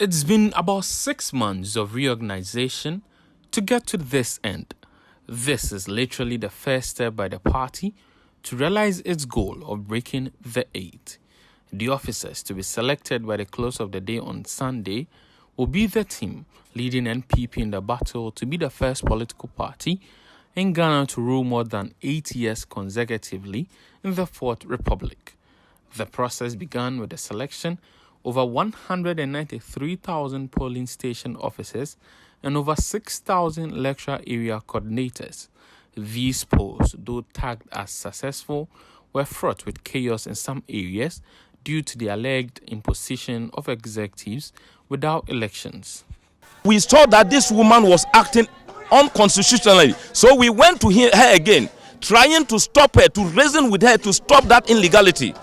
It's been about 6 months of reorganization to get to this end. This is literally the first step by the party to realize its goal of breaking the 8. The officers to be selected by the close of the day on Sunday will be the team leading NPP in the battle to be the first political party in Ghana to rule more than 8 years consecutively in the Fourth Republic. The process began with the selection over 193,000 polling station officers and over 6,000 electoral area coordinators. These polls, though tagged as successful, were fraught with chaos in some areas due to the alleged imposition of executives without elections. We saw that this woman was acting unconstitutionally, so we went to her again, trying to stop her, to reason with her to stop that illegality,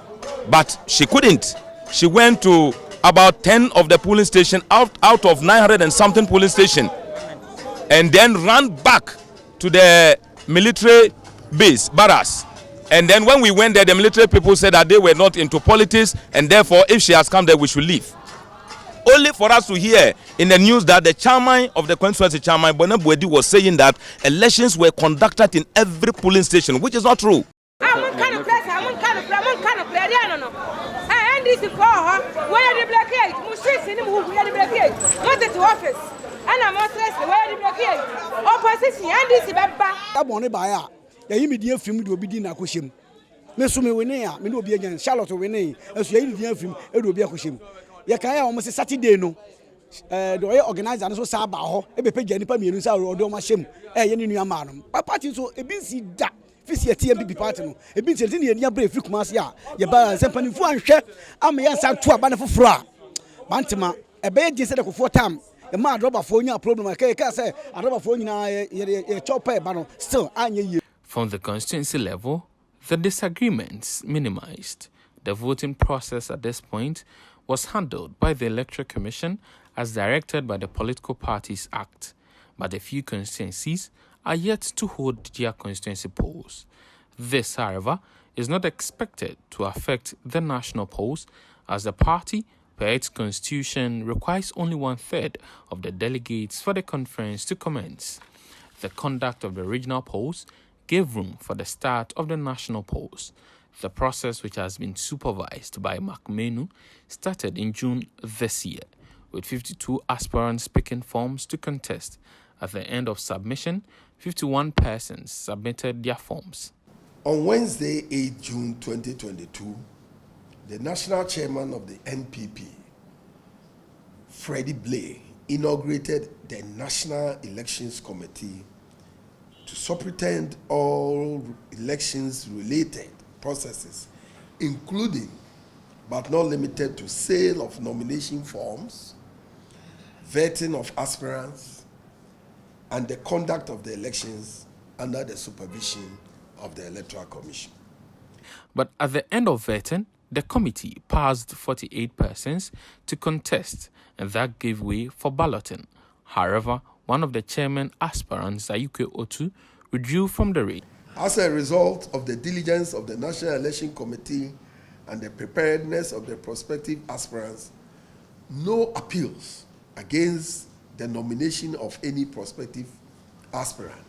but she couldn't. She went to about 10 of the polling stations out of 900 and something polling stations, and then ran back to the military base, barracks. And then when we went there, the military people said that they were not into politics, and therefore if she has come there, we should leave. Only for us to hear in the news that the chairman of the constituency, Chairman Bona Buedi, was saying that elections were conducted in every polling station, which is not true. Saturday no the organizer so sa ba ho e be pagya nipa mienu sa odo ma hyem ye ne nuama no party so e bin si da fisi NPP party no e bin se ne ania bra free kumase a ye ba sempanimfu anhwɛ ama ye nsa to aba na foforo a bantema e be je se de kofo tam e ma adrobafo nya problem ka say adrobafo nyina ye chop e ba no still anya ye. From the constituency level, the disagreements minimized. The voting process at this point was handled by the Electoral Commission as directed by the Political Parties Act, but a few constituencies are yet to hold their constituency polls. This, however, is not expected to affect the national polls, as the party, per its constitution, requires only 1/3 of the delegates for the conference to commence. The conduct of the regional polls gave room for the start of the national polls. The process, which has been supervised by Menu, started in June this year, with 52 aspirants picking forms to contest. At the end of submission, 51 persons submitted their forms. On Wednesday, 8 June 2022, the national chairman of the NPP, Freddie Blay, inaugurated the National Elections Committee to superintend all elections-related processes, including but not limited to sale of nomination forms, vetting of aspirants, and the conduct of the elections under the supervision of the Electoral Commission. But at the end of vetting, the committee passed 48 persons to contest, and that gave way for balloting. However, one of the chairman aspirants, Ayuke Otu, withdrew from the race. As a result of the diligence of the National Election Committee and the preparedness of the prospective aspirants, no appeals against the nomination of any prospective aspirant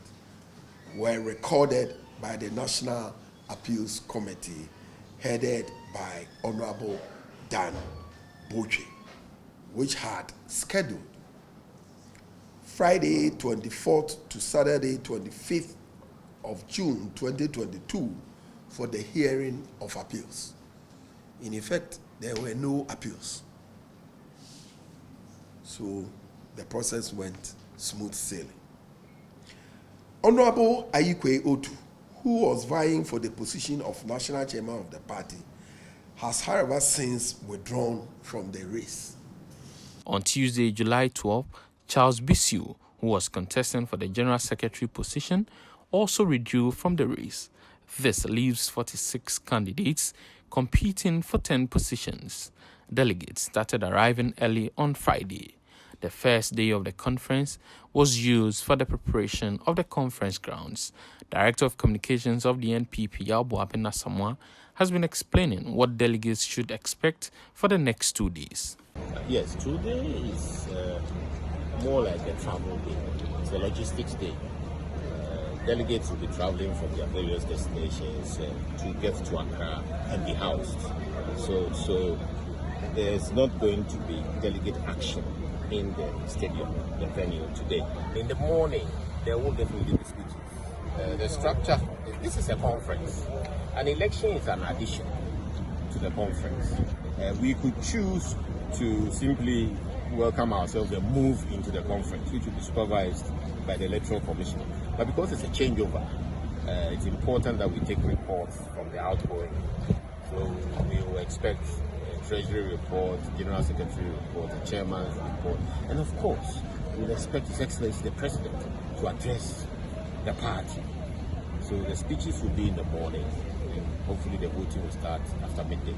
were recorded by the National Appeals Committee, headed by Honorable Dan Boche, which had scheduled Friday 24th to Saturday 25th of June 2022 for the hearing of appeals. In effect, there were no appeals. So the process went smooth sailing. Honorable Ayikwe Otu, who was vying for the position of national chairman of the party, has however since withdrawn from the race. On Tuesday, July 12, Charles Bissiu, who was contesting for the general secretary position, also withdrew from the race. This leaves 46 candidates competing for 10 positions. Delegates started arriving early on Friday. The first day of the conference was used for the preparation of the conference grounds. Director of Communications of the NPP, Yalboapen Asamoah, has been explaining what delegates should expect for the next 2 days. Yes, today is more like a travel day. It's a logistics day. Delegates will be traveling from their various destinations to get to Accra and be housed. So there's not going to be delegate action in the stadium, the venue today. In the morning, there will definitely be speeches. The structure, this is a conference. An election is an addition to the conference. We could choose to simply welcome ourselves and move into the conference, which will be supervised by the Electoral Commission. But because it's a changeover, it's important that we take reports from the outgoing. So we will expect a Treasury report, General Secretary report, the Chairman's report, and of course, we will expect His Excellency the President to address the party. So the speeches will be in the morning. Hopefully the voting will start after midday.